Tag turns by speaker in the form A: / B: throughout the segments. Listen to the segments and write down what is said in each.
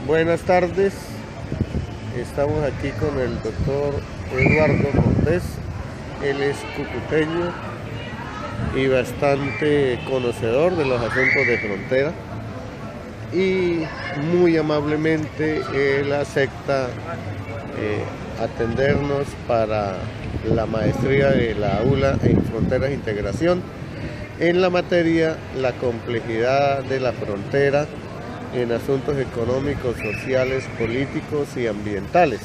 A: Buenas tardes, estamos aquí con el doctor Eduardo Cortés. Él es cucuteño y bastante conocedor de los asuntos de frontera, y muy amablemente él acepta atendernos para la maestría de la ULA en Fronteras e Integración en la materia La complejidad de la frontera en asuntos económicos, sociales, políticos y ambientales.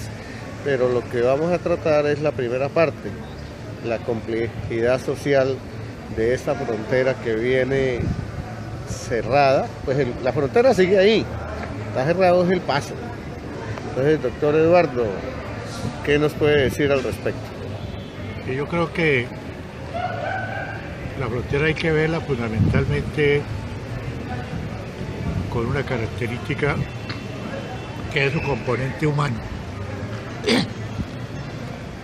A: Pero lo que vamos a tratar es la primera parte, la complejidad social de esta frontera que viene cerrada. Pues la frontera sigue ahí, está cerrado es el paso. Entonces, doctor Eduardo, ¿qué nos puede decir al respecto?
B: Yo creo que la frontera hay que verla fundamentalmente con una característica que es su componente humano.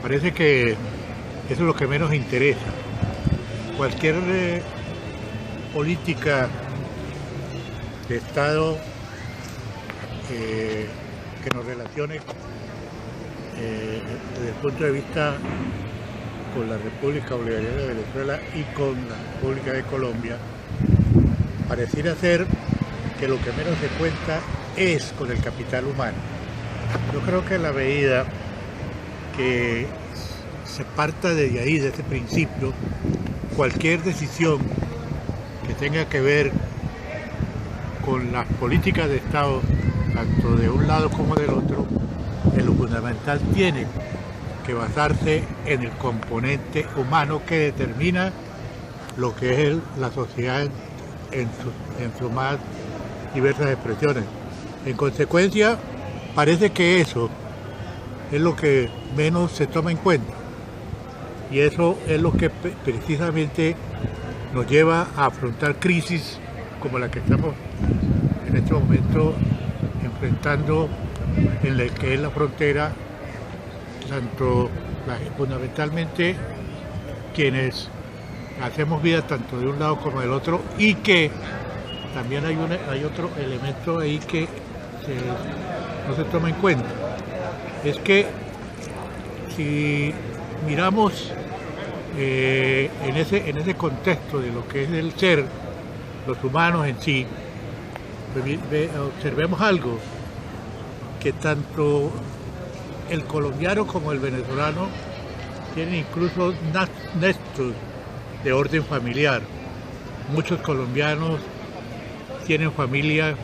B: Parece que eso es lo que menos interesa. Cualquier política de Estado que nos relacione desde el punto de vista con la República Bolivariana de Venezuela y con la República de Colombia, pareciera ser que lo que menos se cuenta es con el capital humano. Yo creo que en la medida que se parta de ahí, de ese principio, cualquier decisión que tenga que ver con las políticas de Estado, tanto de un lado como del otro, en lo fundamental tiene que basarse en el componente humano que determina lo que es la sociedad en sus más diversas expresiones. En consecuencia, parece que eso es lo que menos se toma en cuenta, y eso es lo que precisamente nos lleva a afrontar crisis como la que estamos en este momento enfrentando en la que es la frontera, fundamentalmente quienes hacemos vida tanto de un lado como del otro, y que también hay otro elemento ahí que no se toma en cuenta. Es que si miramos en ese contexto de lo que es el ser, los humanos en sí, pues observemos algo, que tanto el colombiano como el venezolano tienen incluso nexos de orden familiar. Muchos colombianos tienen familia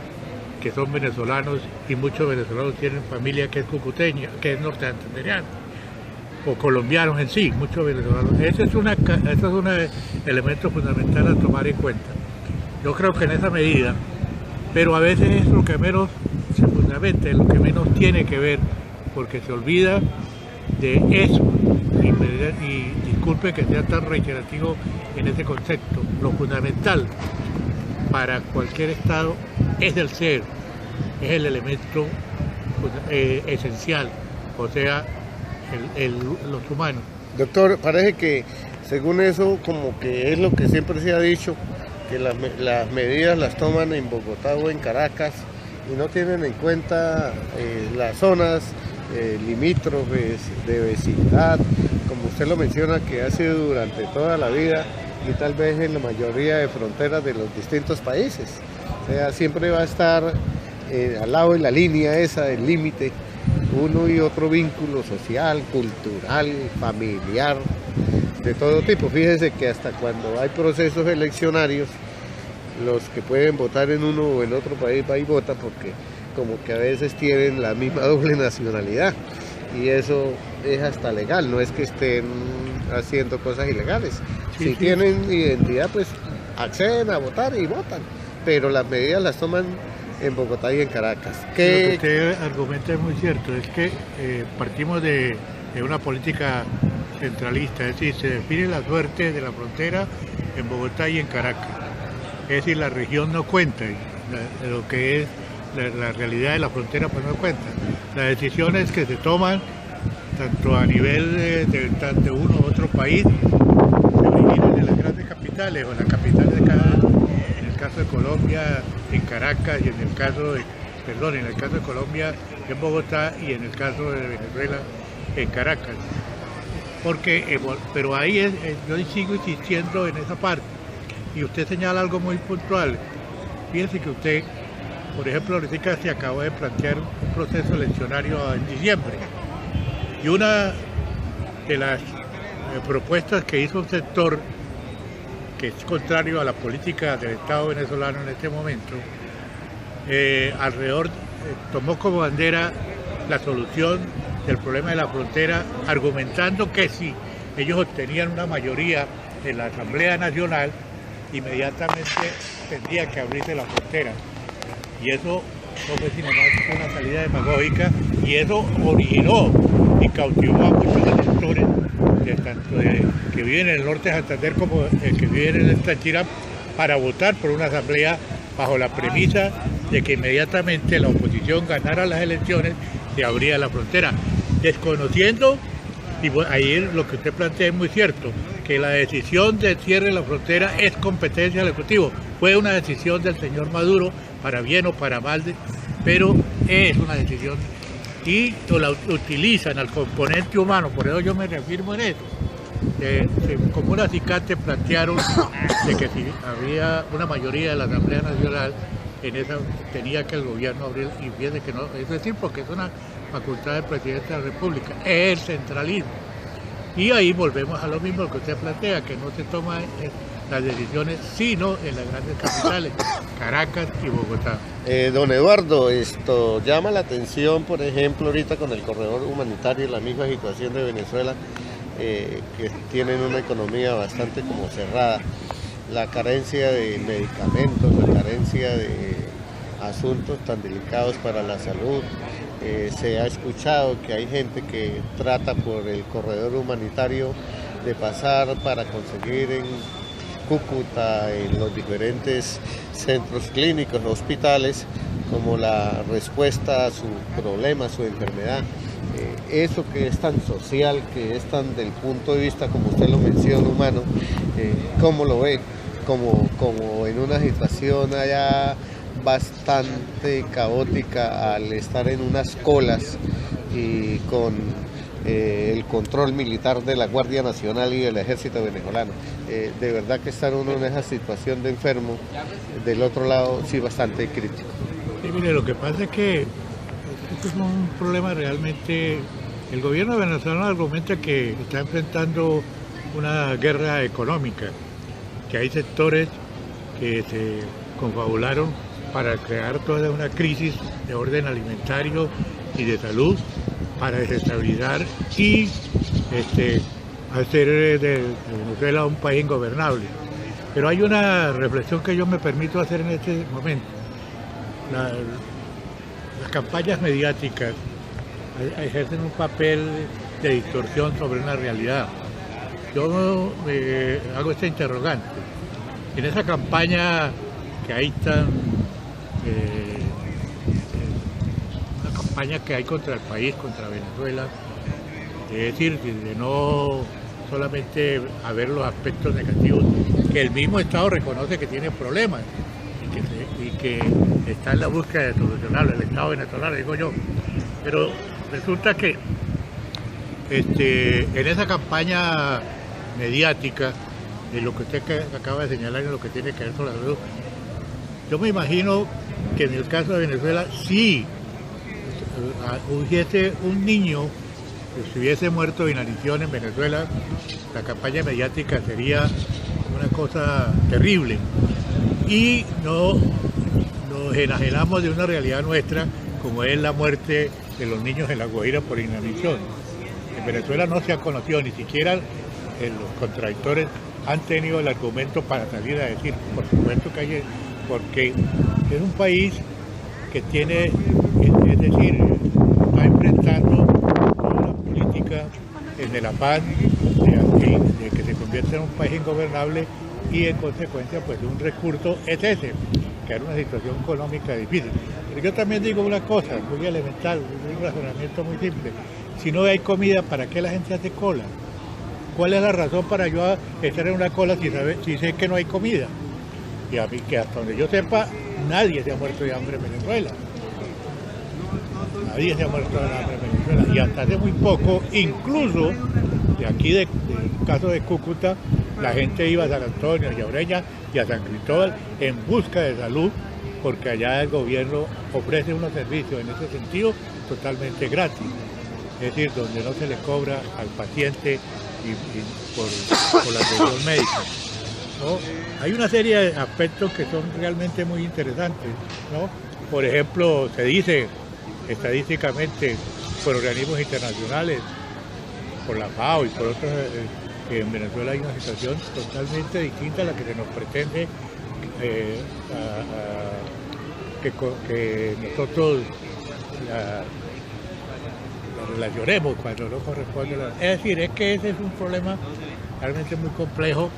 B: que son venezolanos, y muchos venezolanos tienen familia que es cucuteña, que es nortesantandereana, o colombianos en sí, muchos venezolanos. Ese es un elemento fundamental a tomar en cuenta. Yo creo que en esa medida, pero a veces es lo que menos se fundamenta, es lo que menos tiene que ver, porque se olvida de eso. Y disculpe que sea tan reiterativo en ese concepto. Lo fundamental para cualquier Estado es el ser, es el elemento esencial, o sea, los humanos.
A: Doctor, parece que según eso, como que es lo que siempre se ha dicho, que las medidas las toman en Bogotá o en Caracas y no tienen en cuenta las zonas limítrofes de vecindad, como usted lo menciona, que ha sido durante toda la vida y tal vez en la mayoría de fronteras de los distintos países. O sea, siempre va a estar al lado de la línea esa del límite, uno y otro vínculo social, cultural, familiar, de todo tipo. Fíjese que hasta cuando hay procesos eleccionarios, los que pueden votar en uno o en otro país va y vota, porque como que a veces tienen la misma doble nacionalidad, y eso es hasta legal, no es que estén haciendo cosas ilegales. Si tienen identidad, pues acceden a votar y votan, pero las medidas las toman en Bogotá y en Caracas.
B: Lo que usted argumenta es muy cierto, es que partimos de una política centralista, es decir, se define la suerte de la frontera en Bogotá y en Caracas, es decir, la región no cuenta, lo que es la realidad de la frontera pues no cuenta. Las decisiones que se toman, tanto a nivel de uno u otro país, se originan en las grandes capitales o en la capital de cada, en el caso de Colombia, en Caracas, y en el caso perdón, en el caso de Colombia en Bogotá y en el caso de Venezuela en Caracas. Porque, pero ahí yo sigo insistiendo en esa parte. Y usted señala algo muy puntual. Fíjese que usted, por ejemplo, ahorita se acabó de plantear un proceso eleccionario en diciembre. Y una de las propuestas que hizo un sector que es contrario a la política del Estado venezolano en este momento, tomó como bandera la solución del problema de la frontera, argumentando que si ellos obtenían una mayoría en la Asamblea Nacional, inmediatamente tendría que abrirse la frontera. Y eso no fue sino más una salida demagógica, y eso originó y cautivó a muchos electores, tanto que viven en el norte de Santander como el que viven en el Táchira, para votar por una asamblea bajo la premisa de que inmediatamente la oposición ganara las elecciones, se abría la frontera, desconociendo, y ahí lo que usted plantea es muy cierto, que la decisión de cierre de la frontera es competencia del Ejecutivo. Fue una decisión del señor Maduro, para bien o para mal, pero es una decisión, y la utilizan al componente humano, por eso yo me reafirmo en eso. Como un acicate plantearon de que si había una mayoría de la Asamblea Nacional, en esa tenía que el gobierno abrir, y fíjese que no, es decir, porque es una facultad del presidente de la República, es el centralismo. Y ahí volvemos a lo mismo que usted plantea, que no se toman las decisiones sino en las grandes capitales, Caracas y Bogotá.
A: Don Eduardo, esto llama la atención, por ejemplo, ahorita con el corredor humanitario y la misma situación de Venezuela, que tienen una economía bastante como cerrada, la carencia de medicamentos, la carencia de asuntos tan delicados para la salud. Se ha escuchado que hay gente que trata por el corredor humanitario de pasar para conseguir en Cúcuta, en los diferentes centros clínicos, hospitales, como la respuesta a su problema, a su enfermedad. Eso que es tan social, que es tan del punto de vista, como usted lo menciona, humano, ¿cómo lo ve? Como en una situación allá bastante caótica, al estar en unas colas y con el control militar de la Guardia Nacional y del Ejército venezolano. De verdad que estar uno en esa situación de enfermo, del otro lado sí bastante crítico.
B: Sí, mire, lo que pasa es que esto es un problema realmente. El gobierno venezolano argumenta que está enfrentando una guerra económica, que hay sectores que se confabularon para crear toda una crisis de orden alimentario y de salud, para desestabilizar y hacer de Venezuela un país ingobernable. Pero hay una reflexión que yo me permito hacer en este momento. Las campañas mediáticas ejercen un papel de distorsión sobre una realidad. Yo hago esta interrogante. En esa campaña que hay una campaña que hay contra el país, contra Venezuela, es decir, de no solamente a ver los aspectos negativos, que el mismo Estado reconoce que tiene problemas y que está en la búsqueda de solucionarlo, el Estado venezolano, digo yo. Pero resulta que en esa campaña mediática, de lo que usted acaba de señalar, en lo que tiene que ver con la salud, yo me imagino que en el caso de Venezuela, si hubiese un niño que se hubiese muerto de inanición en Venezuela, la campaña mediática sería una cosa terrible. Y nos enajenamos de una realidad nuestra, como es la muerte de los niños en La Guajira por inanición. En Venezuela no se ha conocido, ni siquiera los contradictores han tenido el argumento para salir a decir, por supuesto que hay, porque es un país que tiene, es decir, está enfrentando una política en el afán de que se convierta en un país ingobernable, y en consecuencia pues un recurso es ese, que era una situación económica difícil. Pero yo también digo una cosa muy elemental, un razonamiento muy simple: si no hay comida, ¿para qué la gente hace cola? ¿Cuál es la razón para yo estar en una cola si sé que no hay comida? Y a mí, que hasta donde yo sepa, nadie se ha muerto de hambre en Venezuela. Nadie se ha muerto de hambre en Venezuela. Y hasta hace muy poco, incluso de aquí del caso de Cúcuta, la gente iba a San Antonio y a Ureña y a San Cristóbal en busca de salud, porque allá el gobierno ofrece unos servicios en ese sentido totalmente gratis. Es decir, donde no se le cobra al paciente por la atención médica, ¿no? Hay una serie de aspectos que son realmente muy interesantes, ¿no? Por ejemplo, se dice estadísticamente por organismos internacionales, por la FAO y por otros, que en Venezuela hay una situación totalmente distinta a la que se nos pretende que nosotros la relacionemos cuando no corresponde. Es decir, es que ese es un problema realmente muy complejo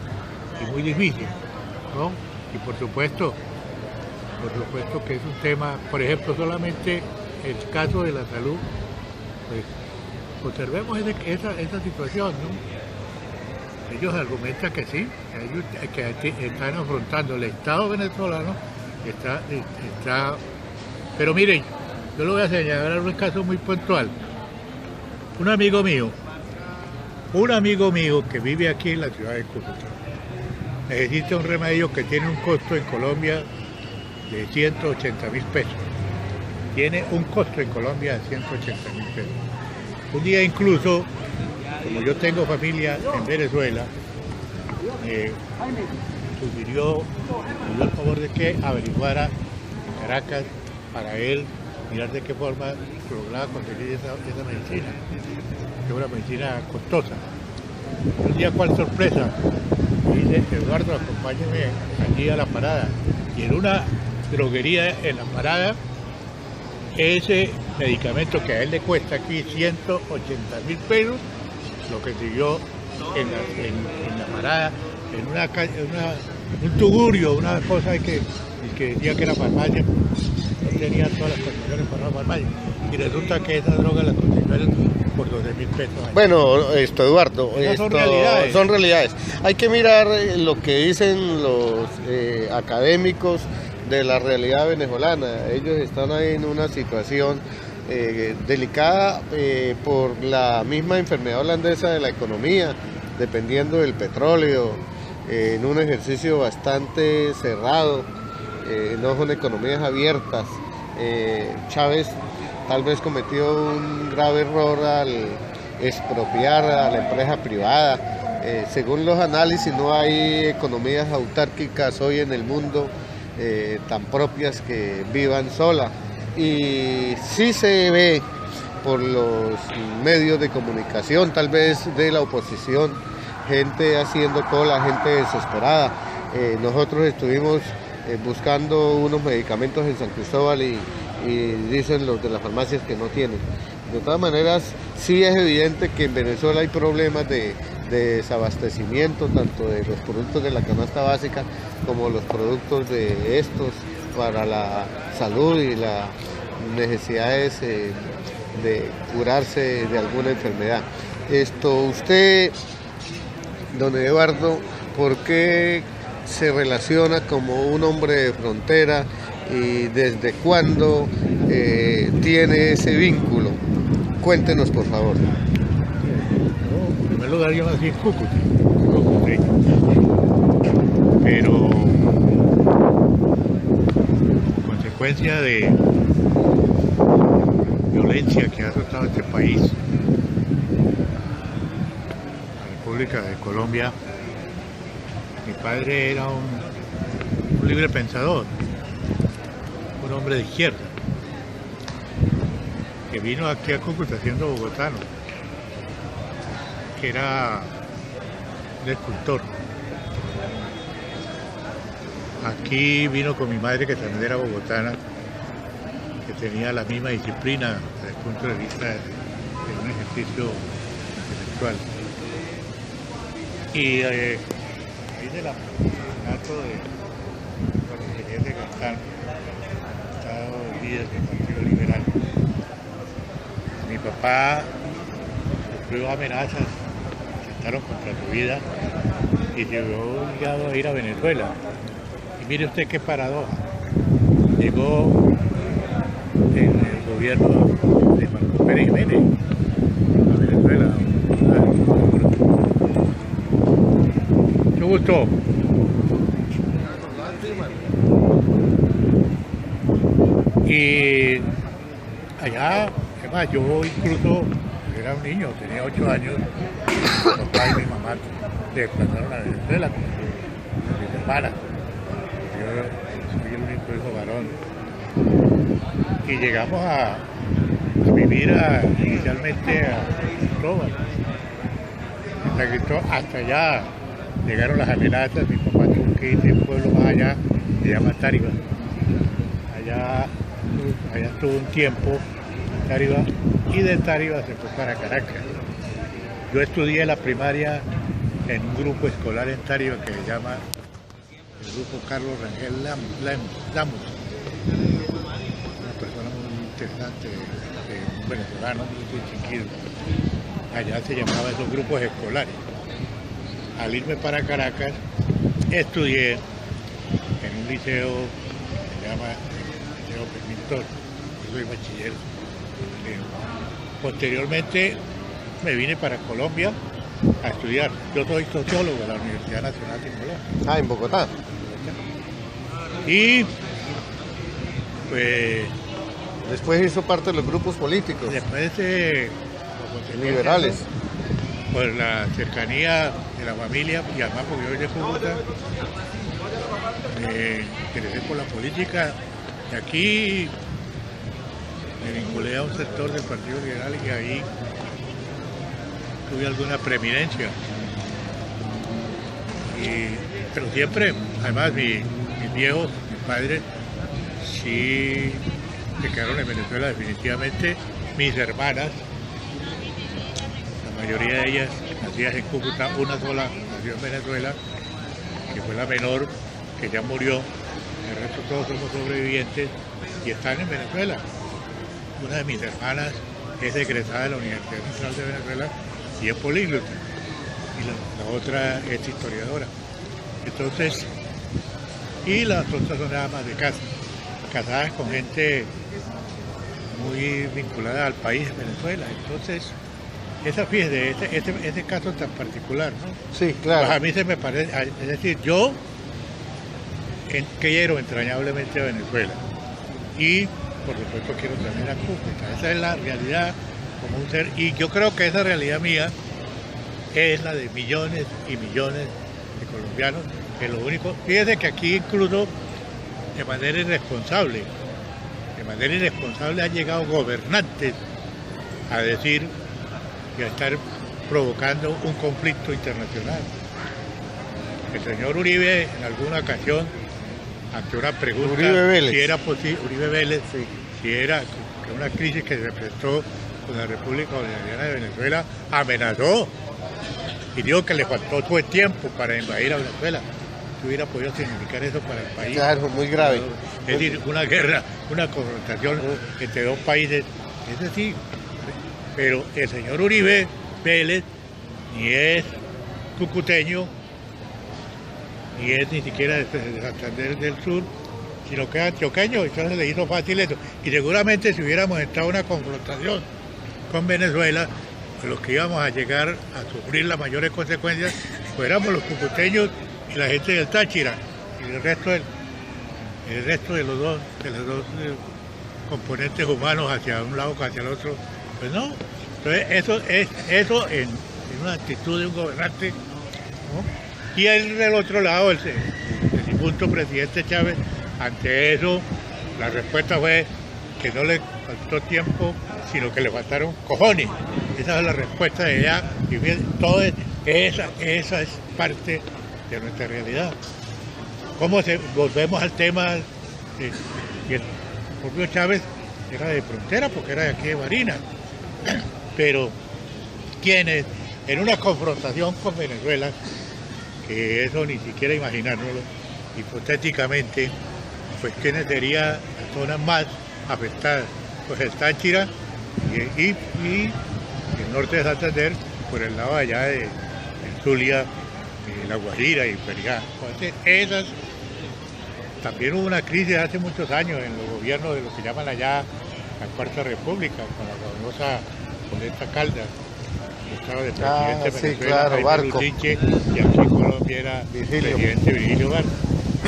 B: y muy difícil, ¿no? Y por supuesto que es un tema, por ejemplo, solamente el caso de la salud, pues observemos esa situación, ¿no? Ellos argumentan que sí, que están afrontando el Estado venezolano, pero miren, yo lo voy a señalar un caso muy puntual. Un amigo mío que vive aquí en la ciudad de Cúcuta, necesita un remedio que tiene un costo en Colombia de 180.000 pesos. Tiene un costo en Colombia de 180.000 pesos. Un día incluso, como yo tengo familia en Venezuela, sugirió el favor de que averiguara en Caracas para él mirar de qué forma lograba conseguir esa medicina, que es una medicina costosa. Un día, cual sorpresa, me dice: Eduardo, acompáñeme allí a la parada. Y en una droguería en la parada, ese medicamento que a él le cuesta aquí 180.000 pesos, lo consiguió en la parada, en un tugurio, una cosa que decía que era farmacia, no tenía todas las condiciones para una farmacia. Y resulta que esa droga la consiguieron por 12.000 pesos.
A: Bueno, Eduardo,
B: son
A: realidades. Hay que mirar lo que dicen los académicos de la realidad venezolana. Ellos están ahí en una situación delicada por la misma enfermedad holandesa de la economía, dependiendo del petróleo, en un ejercicio bastante cerrado, no son economías abiertas. Chávez tal vez cometió un grave error al expropiar a la empresa privada. Según los análisis, no hay economías autárquicas hoy en el mundo tan propias que vivan sola, y sí se ve por los medios de comunicación, tal vez de la oposición, gente haciendo cola, gente desesperada. Nosotros estuvimos buscando unos medicamentos en San Cristóbal y dicen los de las farmacias que no tienen. De todas maneras, sí es evidente que en Venezuela hay problemas de desabastecimiento, tanto de los productos de la canasta básica como los productos de estos para la salud y las necesidades de curarse de alguna enfermedad. Usted, don Eduardo, ¿por qué se relaciona como un hombre de frontera y desde cuándo tiene ese vínculo? Cuéntenos, por favor.
B: En primer lugar, yo nací en Cúcuta, pero consecuencia de violencia que ha azotado este país, la República de Colombia, mi padre era un libre pensador, un hombre de izquierda, que vino aquí a Cúcuta siendo bogotano, que era un escultor. Aquí vino con mi madre, que también era bogotana, que tenía la misma disciplina desde el punto de vista de un ejercicio intelectual. Y hice el asesinato de Jorge Eliezer Gaitán, Estado líder del Partido Liberal. Mi papá sufrió amenazas, atentaron contra su vida y se vio obligado a ir a Venezuela. Y mire usted qué paradoja. Llegó en el gobierno Mucho gusto. Y allá, además, yo incluso era un niño, tenía 8 años, mi papá y mi mamá se desplazaron a Venezuela con mis hermanas. Yo soy el único hijo varón. Y llegamos a vivir inicialmente a Cristóbal. Hasta allá llegaron las amenazas, mi papá tuvo que ir de un pueblo más allá, se llama Táriba. Allá estuvo un tiempo en Táriba y de Táriba se fue para Caracas. Yo estudié la primaria en un grupo escolar en Táriba que se llama el grupo Carlos Rangel Lamus, una persona muy interesante, un venezolano muy distinguido. Allá se llamaban esos grupos escolares. Al irme para Caracas, estudié en un liceo que se llama Liceo Permítor, yo soy bachiller. Posteriormente me vine para Colombia a estudiar. Yo soy sociólogo de la Universidad Nacional de Colombia.
A: Ah, en Bogotá.
B: Y pues
A: después hizo parte de los grupos políticos.
B: Después de
A: liberales.
B: Por la cercanía de la familia y además porque yo soy de Cúcuta, me interesé por la política y aquí me vinculé a un sector del Partido Liberal y ahí tuve alguna preeminencia. Pero siempre, además mis viejos, mis padres, sí se quedaron en Venezuela definitivamente. Mis hermanas, la mayoría de ellas nacidas en Cúcuta, una sola nació en Venezuela, que fue la menor, que ya murió. El resto todos somos sobrevivientes y están en Venezuela. Una de mis hermanas es egresada de la Universidad Central de Venezuela y es políglota, y la otra es historiadora. Entonces, y las otras son nada más de casa, casadas con gente muy vinculada al país de Venezuela. Entonces, fíjese, ese caso tan particular, ¿no?
A: Sí, claro.
B: Pues a mí se me parece, es decir, yo quiero entrañablemente a Venezuela y por supuesto quiero también a Cúcuta. Esa es la realidad como un ser, y yo creo que esa realidad mía es la de millones y millones de colombianos, que lo único, fíjese que aquí incluso de manera irresponsable han llegado gobernantes a decir y a estar provocando un conflicto internacional. El señor Uribe en alguna ocasión, ante una pregunta si era posible, Uribe Vélez, sí, si era una crisis que se presentó con la República Bolivariana de Venezuela, amenazó y dijo que le faltó todo el tiempo para invadir a Venezuela. ¿Qué hubiera podido significar eso para el país?
A: Claro, muy grave.
B: Es decir, una guerra, una confrontación entre dos países, es decir, pero el señor Uribe Vélez ni es cucuteño, ni es ni siquiera de Santander del Sur, sino que es antioqueño, entonces le hizo fácil eso. Y seguramente si hubiéramos entrado en una confrontación con Venezuela, pues los que íbamos a llegar a sufrir las mayores consecuencias, pues éramos los cucuteños y la gente del Táchira, y el resto de los dos componentes humanos hacia un lado o hacia el otro, pues no. Entonces eso en una actitud de un gobernante, ¿no? Y del otro lado, el difunto presidente Chávez, ante eso, la respuesta fue que no le faltó tiempo, sino que le faltaron cojones. Esa es la respuesta de ella. Y bien, esa es parte de nuestra realidad. Volvemos al tema que el propio Chávez era de frontera, porque era de aquí de Barinas. Pero quienes en una confrontación con Venezuela, que eso ni siquiera imaginárnoslo, hipotéticamente, pues ¿quiénes serían las zonas más afectadas? Pues el Táchira y el norte de Santander, por el lado allá de Zulia, La Guajira y Perijá. Entonces, también hubo una crisis hace muchos años en los gobiernos de lo que llaman allá la Cuarta República, con la famosa Violeta Caldas, estaba de presidente
A: sí,
B: Venezuela,
A: claro,
B: Jaime
A: Barco.
B: Luchiche, y aquí en Colombia era
A: Virgilio.
B: presidente Virgilio Barco.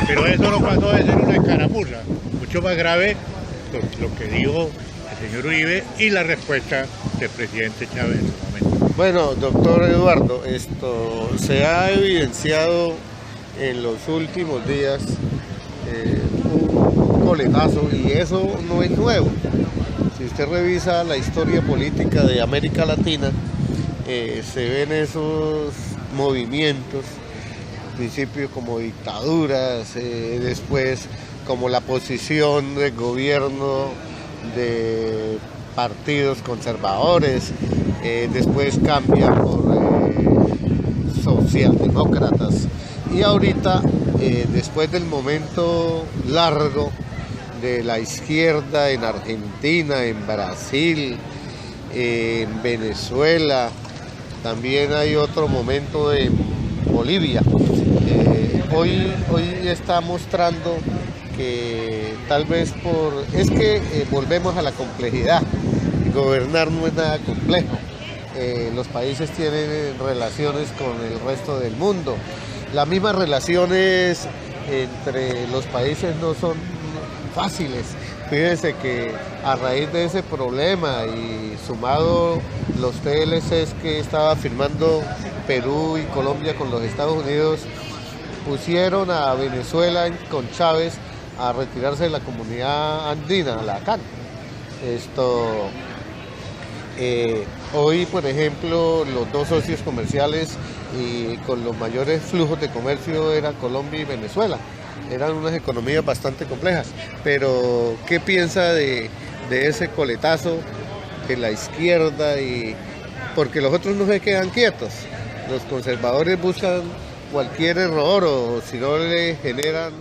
B: Pero eso no pasó de ser una escaramuza. Mucho más grave lo que dijo el señor Uribe y la respuesta del presidente Chávez en su momento.
A: Bueno, doctor Eduardo, esto se ha evidenciado en los últimos días un coletazo y eso no es nuevo. Si usted revisa la historia política de América Latina, se ven esos movimientos, al principio como dictaduras, después como la posición del gobierno de partidos conservadores, después cambia por socialdemócratas y ahorita, después del momento largo de la izquierda en Argentina, en Brasil, en Venezuela, también hay otro momento en Bolivia. Hoy está mostrando que tal vez volvemos a la complejidad. Gobernar no es nada complejo. Los países tienen relaciones con el resto del mundo. Las mismas relaciones entre los países no son fáciles. Fíjense que a raíz de ese problema y sumado los TLCs que estaba firmando Perú y Colombia con los Estados Unidos, pusieron a Venezuela con Chávez a retirarse de la comunidad andina, la CAN. Hoy, por ejemplo, los dos socios comerciales y con los mayores flujos de comercio eran Colombia y Venezuela. Eran unas economías bastante complejas. Pero, ¿qué piensa de ese coletazo de la izquierda? Porque los otros no se quedan quietos. Los conservadores buscan cualquier error o si no le generan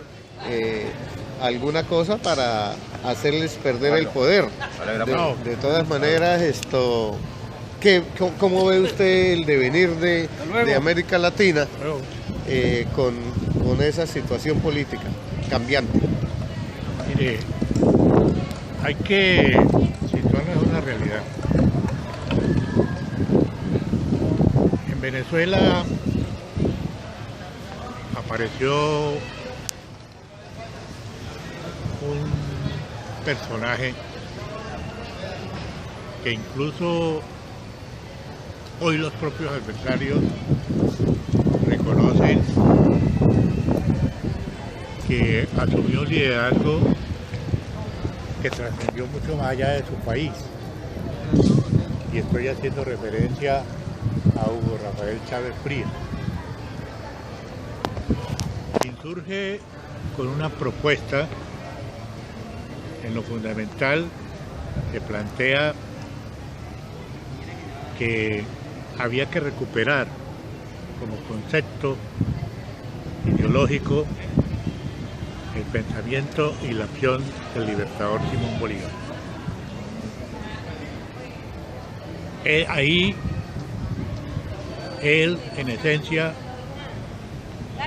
A: alguna cosa para hacerles perder el poder. De todas maneras, ¿cómo ve usted el devenir de América Latina con esa situación política cambiante?
B: Mire, hay que situarnos en una realidad. En Venezuela apareció un personaje que incluso hoy los propios adversarios reconocen que asumió un liderazgo que trascendió mucho más allá de su país. Y estoy haciendo referencia a Hugo Rafael Chávez Frías. Insurge con una propuesta en lo fundamental que plantea que había que recuperar como concepto ideológico el pensamiento y la acción del libertador Simón Bolívar. Ahí él, en esencia,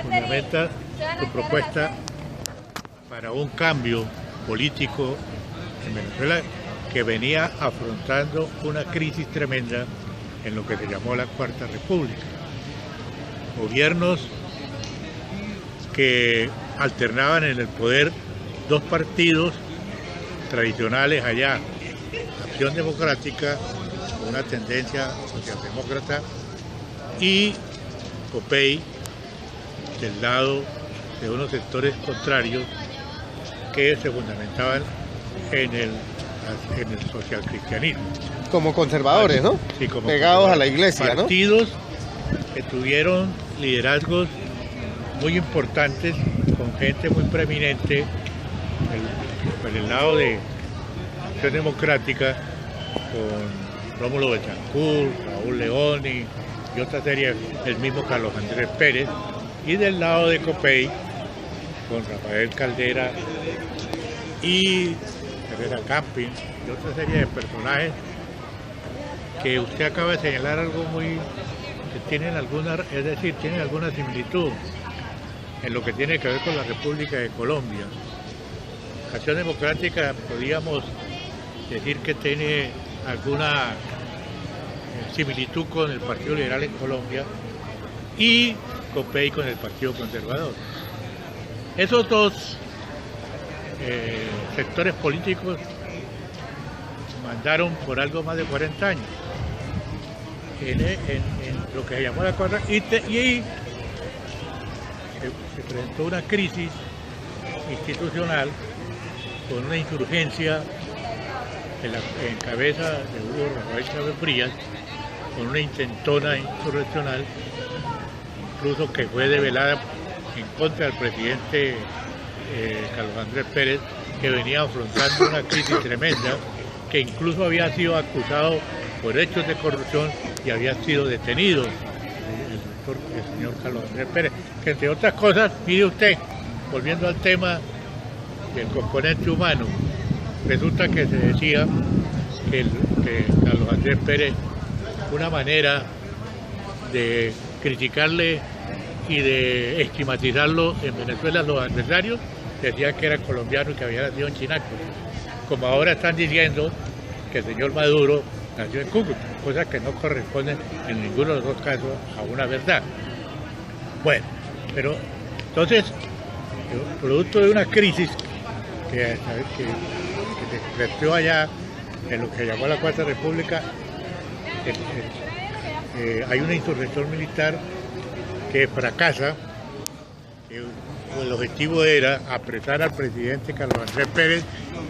B: fundamenta su propuesta para un cambio político en Venezuela que venía afrontando una crisis tremenda en lo que se llamó la Cuarta República. Gobiernos que alternaban en el poder dos partidos tradicionales allá, Acción Democrática, con una tendencia socialdemócrata, y COPEI, del lado de unos sectores contrarios que se fundamentaban en el socialcristianismo.
A: Como conservadores, ¿no?
B: Sí, como
A: pegados a la iglesia, ¿no?
B: Partidos que tuvieron liderazgos muy importantes, con gente muy preeminente, por el lado de Acción Democrática, con Rómulo Betancourt, Raúl Leoni y otra serie, el mismo Carlos Andrés Pérez, y del lado de COPEI, con Rafael Caldera y Herrera Camping y otra serie de personajes que usted acaba de señalar algo que tienen tienen alguna similitud en lo que tiene que ver con la República de Colombia. Acción Democrática podríamos decir que tiene alguna similitud con el Partido Liberal en Colombia y COPEI con el Partido Conservador. Esos dos sectores políticos mandaron por algo más de 40 años en lo que se llamó la cuarta y se presentó una crisis institucional con una insurgencia en cabeza de Hugo Rafael Chávez Frías, con una intentona insurreccional, incluso que fue develada en contra del presidente Carlos Andrés Pérez, que venía afrontando una crisis tremenda, que incluso había sido acusado por hechos de corrupción y había sido detenido el señor Carlos Andrés Pérez, que entre otras cosas, mire usted, volviendo al tema del componente humano, resulta que se decía que Carlos Andrés Pérez, una manera de criticarle y de estigmatizarlo en Venezuela, los adversarios decían que era colombiano y que había nacido en Chinaco, como ahora están diciendo que el señor Maduro nació en Cúcuta, cosas que no corresponden en ninguno de los dos casos a una verdad. Bueno, pero entonces, producto de una crisis que se creció allá en lo que llamó la Cuarta República, hay una insurrección militar que fracasa. El objetivo era apresar al presidente Carlos Andrés Pérez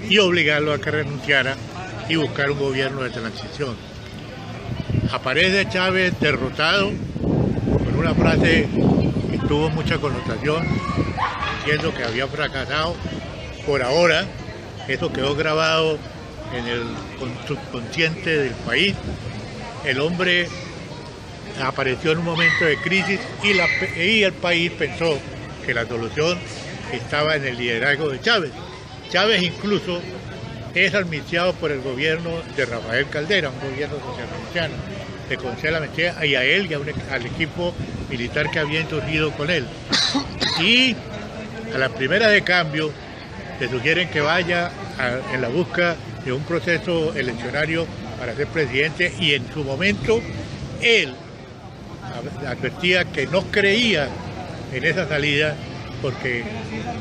B: y obligarlo a que renunciara y buscar un gobierno de transición. Aparece Chávez derrotado con una frase que tuvo mucha connotación, diciendo que había fracasado. Por ahora, eso quedó grabado en el subconsciente del país. El hombre apareció en un momento de crisis y el país pensó que la solución estaba en el liderazgo de Chávez. Chávez incluso es administrado por el gobierno de Rafael Caldera, un gobierno socialcristiano, de Concela Mechea, y a él y al equipo militar que había insurgido con él. Y a la primera de cambio le sugieren que vaya en la busca de un proceso eleccionario para ser presidente, y en su momento él advertía que no creía en esa salida porque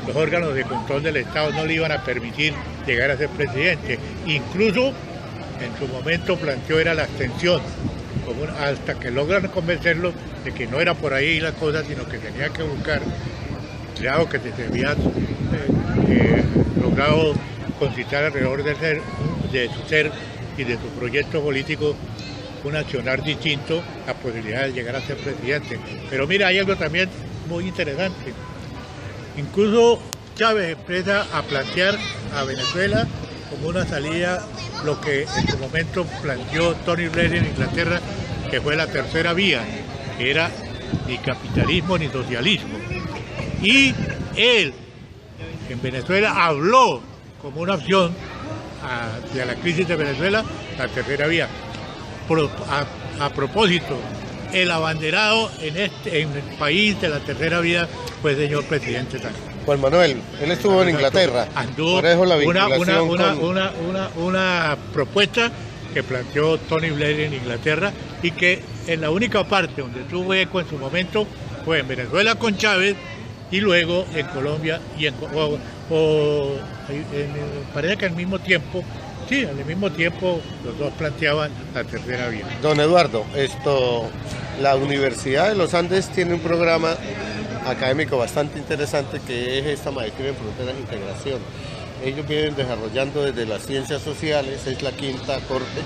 B: los órganos de control del Estado no le iban a permitir llegar a ser presidente. Incluso en su momento planteó era la abstención, hasta que logran convencerlo de que no era por ahí la cosa, sino que tenía que buscar, dado que se había logrado concitar alrededor de su ser y de su proyecto político un accionar distinto, la posibilidad de llegar a ser presidente. Pero mira, hay algo también muy interesante. Incluso Chávez empieza a plantear a Venezuela como una salida, lo que en su momento planteó Tony Blair en Inglaterra, que fue la tercera vía, que era ni capitalismo ni socialismo. Y él en Venezuela habló como una opción de la crisis de Venezuela, la tercera vía. A propósito, el abanderado en el país de la tercera vía fue el señor presidente también.
A: Juan Manuel, él estuvo en Inglaterra.
B: Anduvo una propuesta que planteó Tony Blair en Inglaterra, y que en la única parte donde tuvo eco en su momento fue en Venezuela con Chávez, y luego en Colombia, y parece que al mismo tiempo. Sí, al mismo tiempo los dos planteaban la tercera vía.
A: Don Eduardo, la Universidad de los Andes tiene un programa académico bastante interesante, que es esta maestría en fronteras e integración. Ellos vienen desarrollando desde las ciencias sociales, es la quinta corte.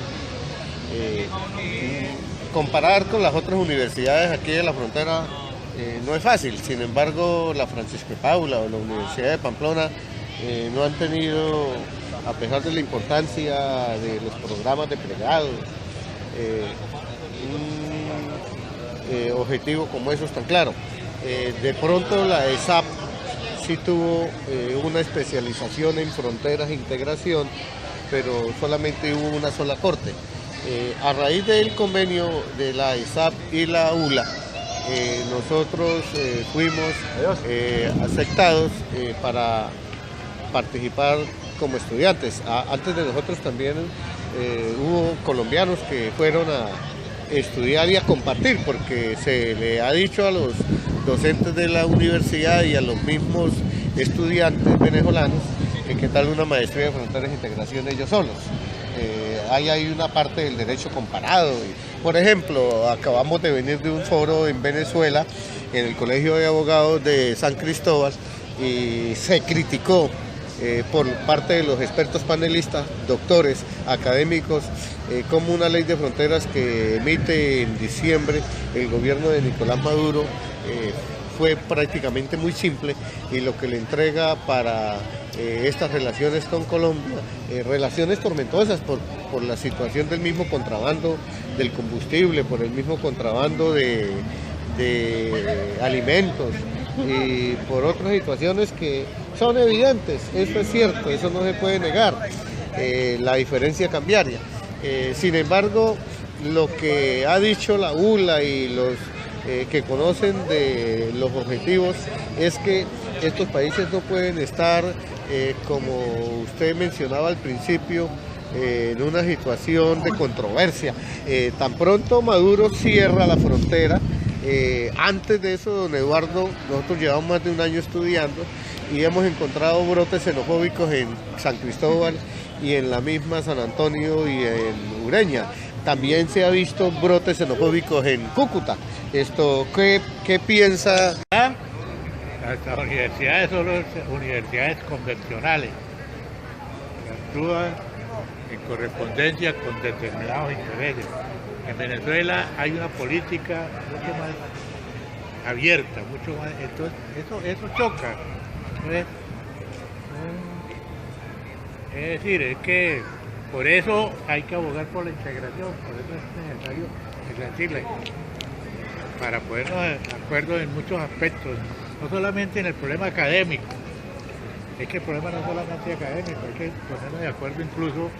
A: Comparar con las otras universidades aquí de la frontera no es fácil, sin embargo la Francisco de Paula o la Universidad de Pamplona no han tenido, a pesar de la importancia de los programas de pregrado, un objetivo como esos tan claro. De pronto la ESAP sí tuvo una especialización en fronteras e integración, pero solamente hubo una sola corte. A raíz del convenio de la ESAP y la ULA, nosotros fuimos aceptados para participar como estudiantes. Antes de nosotros también hubo colombianos que fueron estudiar y a compartir, porque se le ha dicho a los docentes de la universidad y a los mismos estudiantes venezolanos que qué tal una maestría de fronteras e integración ellos solos. Hay una parte del derecho comparado. Por ejemplo, acabamos de venir de un foro en Venezuela, en el Colegio de Abogados de San Cristóbal, y se criticó por parte de los expertos panelistas, doctores, académicos, como una ley de fronteras que emite en diciembre el gobierno de Nicolás Maduro fue prácticamente muy simple, y lo que le entrega para estas relaciones con Colombia, relaciones tormentosas por la situación del mismo contrabando del combustible, por el mismo contrabando de alimentos y por otras situaciones que son evidentes. Eso es cierto, eso no se puede negar, la diferencia cambiaria. Sin embargo, lo que ha dicho la ULA y los que conocen de los objetivos es que estos países no pueden estar, como usted mencionaba al principio, en una situación de controversia. Tan pronto Maduro cierra la frontera, antes de eso, don Eduardo, nosotros llevamos más de un año estudiando y hemos encontrado brotes xenofóbicos en San Cristóbal y en la misma San Antonio y en Ureña. También se ha visto brotes xenofóbicos en Cúcuta. ¿Qué piensa?
B: Las universidades son universidades convencionales, que actúan en correspondencia con determinados intereses. En Venezuela hay una política mucho más abierta, mucho más, entonces eso choca. Es decir, es que por eso hay que abogar por la integración, por eso es necesario decirle, para ponernos de acuerdo en muchos aspectos, no solamente en el problema académico. Es que el problema no es solamente académico, hay que ponernos de acuerdo incluso,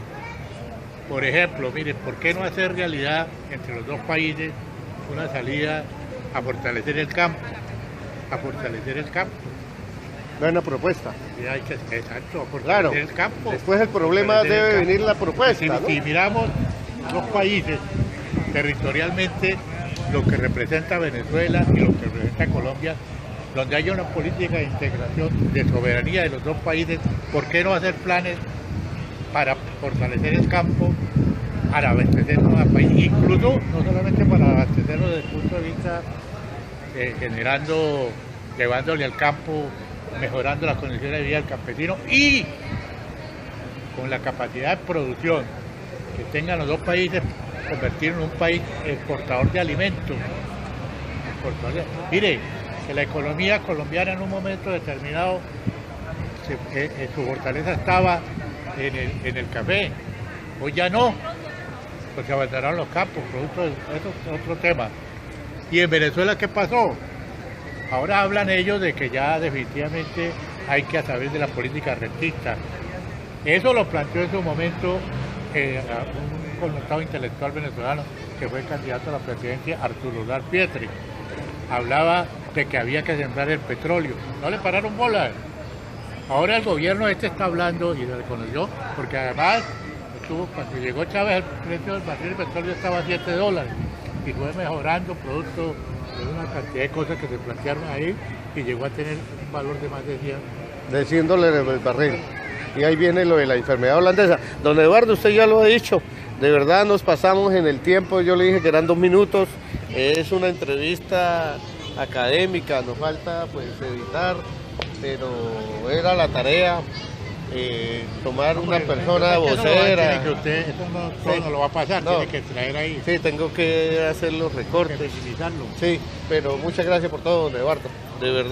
B: por ejemplo, miren, ¿por qué no hacer realidad entre los dos países una salida a fortalecer el campo? A fortalecer el campo.
A: Buena propuesta.
B: Exacto, a fortalecer
A: claro,
B: el campo.
A: Después el problema debe venir la propuesta, ¿no?
B: Si miramos los países territorialmente, lo que representa Venezuela y lo que representa Colombia, donde haya una política de integración, de soberanía de los dos países, ¿por qué no hacer planes para fortalecer el campo, para abastecernos al país? Incluso no solamente para abastecernos desde el punto de vista llevándole al campo, mejorando las condiciones de vida del campesino y con la capacidad de producción que tengan los dos países, convertirnos en un país exportador de alimentos. Mire, que la economía colombiana en un momento determinado, su fortaleza estaba en el café, hoy ya no, porque abandonaron los campos, producto de eso es otro tema. ¿Y en Venezuela qué pasó? Ahora hablan ellos de que ya definitivamente hay que saber de la política rentista. Eso lo planteó en su momento un connotado intelectual venezolano que fue candidato a la presidencia, Arturo Dar Pietri. Hablaba de que había que sembrar el petróleo. No le pararon bolas. Ahora el gobierno está hablando, y lo reconoció, porque además cuando llegó Chávez, el precio del barril de petróleo estaba a $7 y fue mejorando producto de una cantidad de cosas que se plantearon ahí y llegó a tener un valor de más de 100.
A: De $100 el barril. Y ahí viene lo de la enfermedad holandesa. Don Eduardo, usted ya lo ha dicho, de verdad nos pasamos en el tiempo, yo le dije que eran 2 minutos, es una entrevista académica, nos falta pues editar, pero era la tarea. Tomar una persona vocera.
B: Eso no lo va a pasar, no. Tiene que traer ahí.
A: Sí, tengo que hacer los recortes.
B: Que visibilizarlo.
A: Sí, pero muchas gracias por todo, don Eduardo, de verdad.